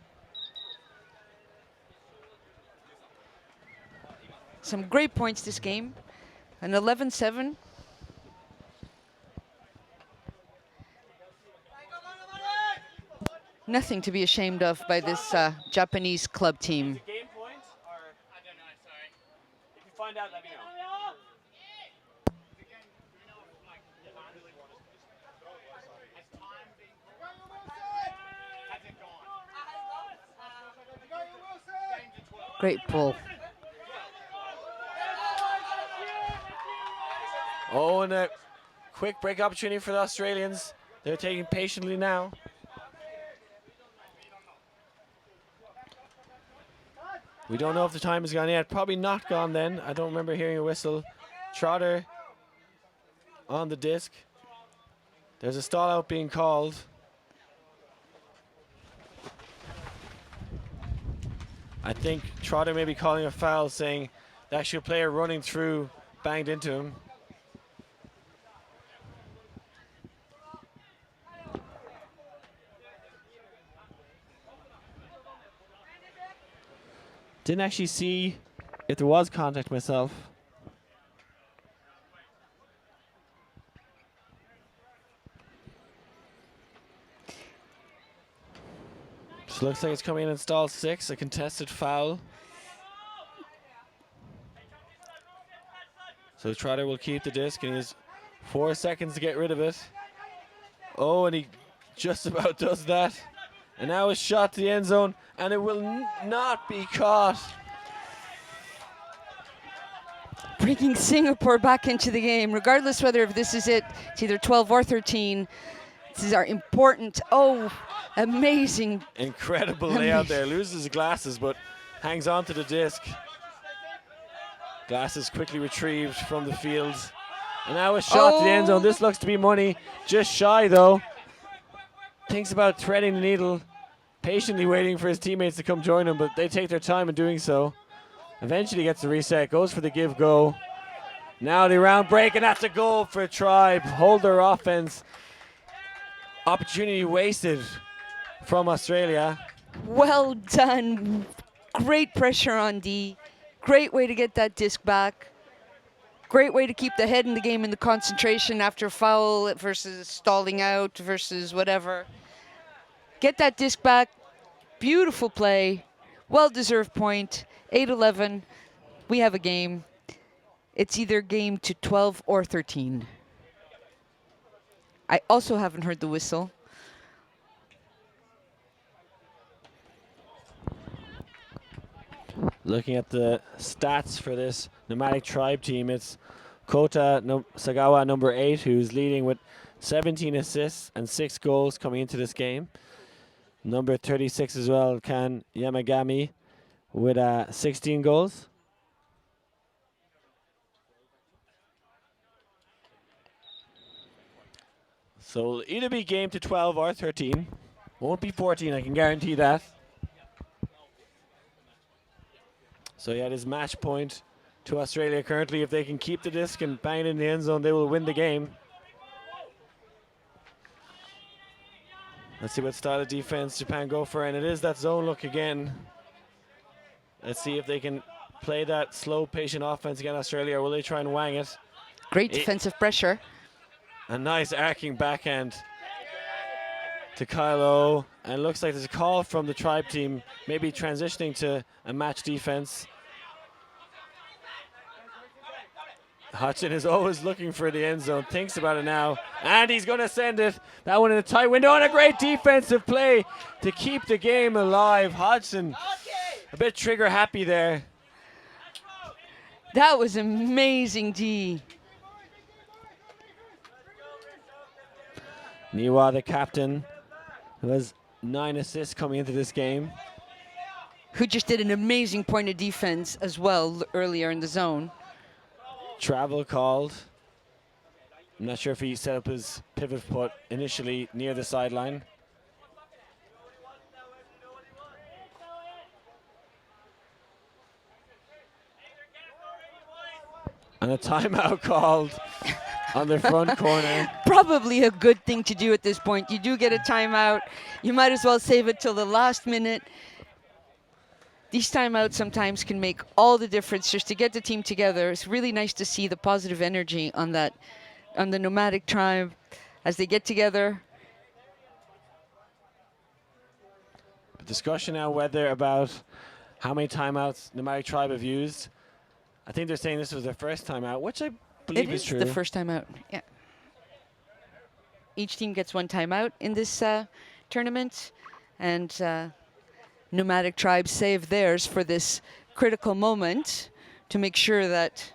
Speaker 2: Some great points this game. An 11-7. Nothing to be ashamed of by this Japanese club team.
Speaker 1: Game point, or I don't know. Sorry. If you find out, let me know.
Speaker 2: Great pull.
Speaker 1: Oh, and a quick break opportunity for the Australians. They're taking patiently now. We don't know if the time has gone yet. Probably not gone then. I don't remember hearing a whistle. Trotter on the disc. There's a stall out being called. I think Trotter may be calling a foul, saying the actual player running through banged into him. Didn't actually see if there was contact myself. So looks like it's coming in stall 6, a contested foul. So Trotter will keep the disc and he has 4 seconds to get rid of it. Oh, and he just about does that. And now a shot to the end zone, and it will not be caught.
Speaker 2: Bringing Singapore back into the game, regardless whether if this is it, it's either 12 or 13. This is our important, amazing.
Speaker 1: Incredible layout there. Loses his glasses, but hangs on to the disc. Glasses quickly retrieved from the field. And now a shot to the end zone. This looks to be money. Just shy, though. Thinks about threading the needle, patiently waiting for his teammates to come join him, but they take their time in doing so. Eventually gets the reset, goes for the give-go. Now the round break, and that's a goal for Tribe. Hold their offense. Opportunity wasted from Australia.
Speaker 2: Well done. Great pressure on D. Great way to get that disc back. Great way to keep the head in the game and the concentration after foul versus stalling out versus whatever. Get that disc back. Beautiful play. Well-deserved point. 8-11. We have a game. It's either game to 12 or 13. I also haven't heard the whistle.
Speaker 1: Looking at the stats for this Nomadic Tribe team, it's Kota Sagawa, number 8, who's leading with 17 assists and 6 goals coming into this game. Number 36 as well, Kan Yamagami, with 16 goals. So it'll either be game to 12 or 13. Won't be 14, I can guarantee that. So yeah, it is match point to Australia currently. If they can keep the disc and bang it in the end zone, they will win the game. Let's see what style of defense Japan go for, and it is that zone look again. Let's see if they can play that slow, patient offense against Australia, or will they try and wang it?
Speaker 2: Great defensive pressure.
Speaker 1: A nice arcing backhand to Kylo, and it looks like there's a call from the Tribe team, maybe transitioning to a match defense. Hutchin is always looking for the end zone, thinks about it now, and he's going to send it. That one in a tight window, and a great defensive play to keep the game alive. Hudson a bit trigger happy there.
Speaker 2: That was amazing, D.
Speaker 1: Niwa, the captain, who has 9 assists coming into this game.
Speaker 2: Who just did an amazing point of defense as well earlier in the zone.
Speaker 1: Travel called. I'm not sure if he set up his pivot putt initially near the sideline. And a timeout called. on the front corner.
Speaker 2: Probably a good thing to do at this point. You do get a timeout. You might as well save it till the last minute. These timeouts sometimes can make all the difference just to get the team together. It's really nice to see the positive energy on the Nomadic tribe as they get together.
Speaker 1: Discussion now about how many timeouts Nomadic tribe have used. I think they're saying this was their first timeout, which I believe is true.
Speaker 2: It is the first timeout, yeah. Each team gets one timeout in this tournament, and Nomadic tribes save theirs for this critical moment to make sure that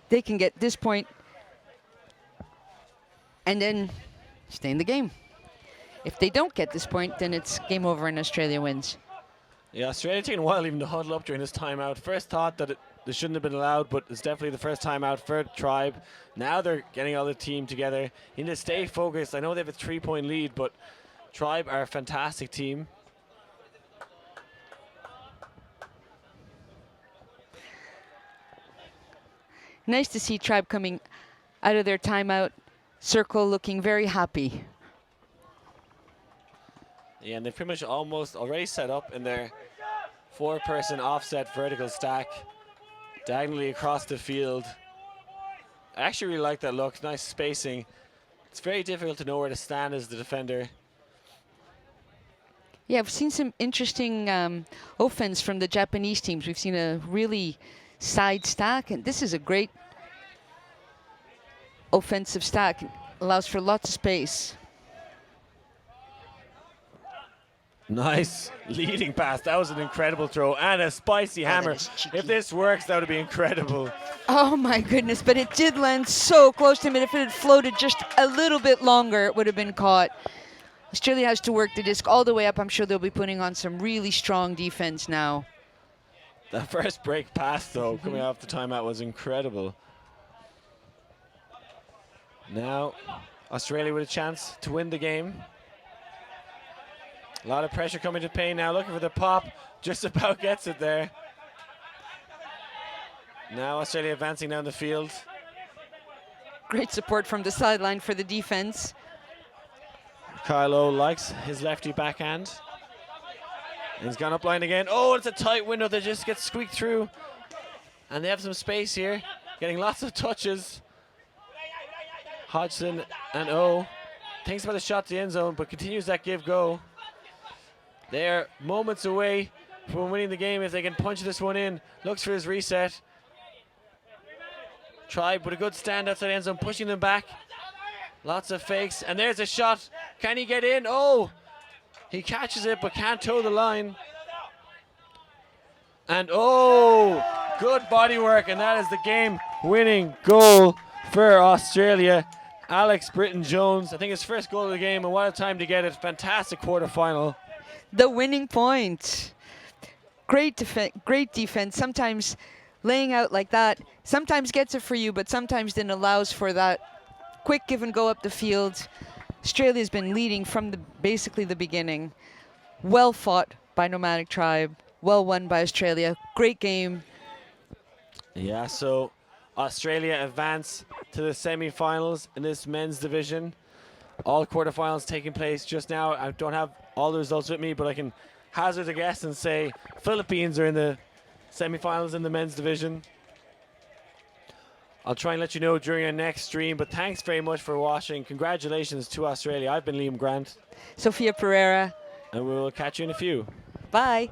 Speaker 2: they can get this point and then stay in the game. If they don't get this point, then it's game over and Australia wins.
Speaker 1: Yeah, Australia taking a while even to huddle up during this timeout. First thought that they shouldn't have been allowed, but it's definitely the first timeout for Tribe. Now they're getting all the team together. You need to stay focused. I know they have a 3-point lead, but Tribe are a fantastic team.
Speaker 2: Nice to see Tribe coming out of their timeout circle looking very happy.
Speaker 1: Yeah, and they've pretty much almost already set up in their 4-person offset vertical stack diagonally across the field. I actually really like that look, nice spacing. It's very difficult to know where to stand as the defender.
Speaker 2: Yeah, I've seen some interesting offense from the Japanese teams. We've seen a really side stack, and this is a great offensive stack. It allows for lots of space.
Speaker 1: Nice leading pass. That was an incredible throw and a spicy hammer. If this works, that would be incredible.
Speaker 2: Oh my goodness, but it did land so close to him, and if it had floated just a little bit longer, it would have been caught. Australia has to work the disc all the way up. I'm sure they'll be putting on some really strong defense now.
Speaker 1: That first break pass, though, coming off the timeout was incredible. Now, Australia with a chance to win the game. A lot of pressure coming to Payne now, looking for the pop. Just about gets it there. Now Australia advancing down the field.
Speaker 2: Great support from the sideline for the defense.
Speaker 1: Kyle O likes his lefty backhand. And he's gone up line again. Oh, it's a tight window that just gets squeaked through. And they have some space here, getting lots of touches. Hodgson and O thinks about the shot to the end zone, but continues that give-go. They're moments away from winning the game if they can punch this one in. Looks for his reset. Tribe with a good stand outside the end zone, pushing them back. Lots of fakes, and there's a shot. Can he get in? Oh, he catches it but can't toe the line. And oh, good body work, and that is the game-winning goal for Australia. Alex Britton-Jones, I think his first goal of the game, and what a time to get it. Fantastic quarterfinal.
Speaker 2: The winning point. Great defense. Sometimes laying out like that sometimes gets it for you, but sometimes then allows for that quick give and go up the field. Australia's been leading from basically the beginning. Well fought by Nomadic Tribe. Well won by Australia. Great game.
Speaker 1: Yeah, so Australia advance to the semi-finals in this men's division. All quarterfinals taking place just now. I don't have all the results with me, but I can hazard a guess and say Philippines are in the semi-finals in the men's division. I'll try and let you know during our next stream, but thanks very much for watching. Congratulations to Australia. I've been Liam Grant.
Speaker 2: Sophia Pereira.
Speaker 1: And we'll catch you in a few.
Speaker 2: Bye.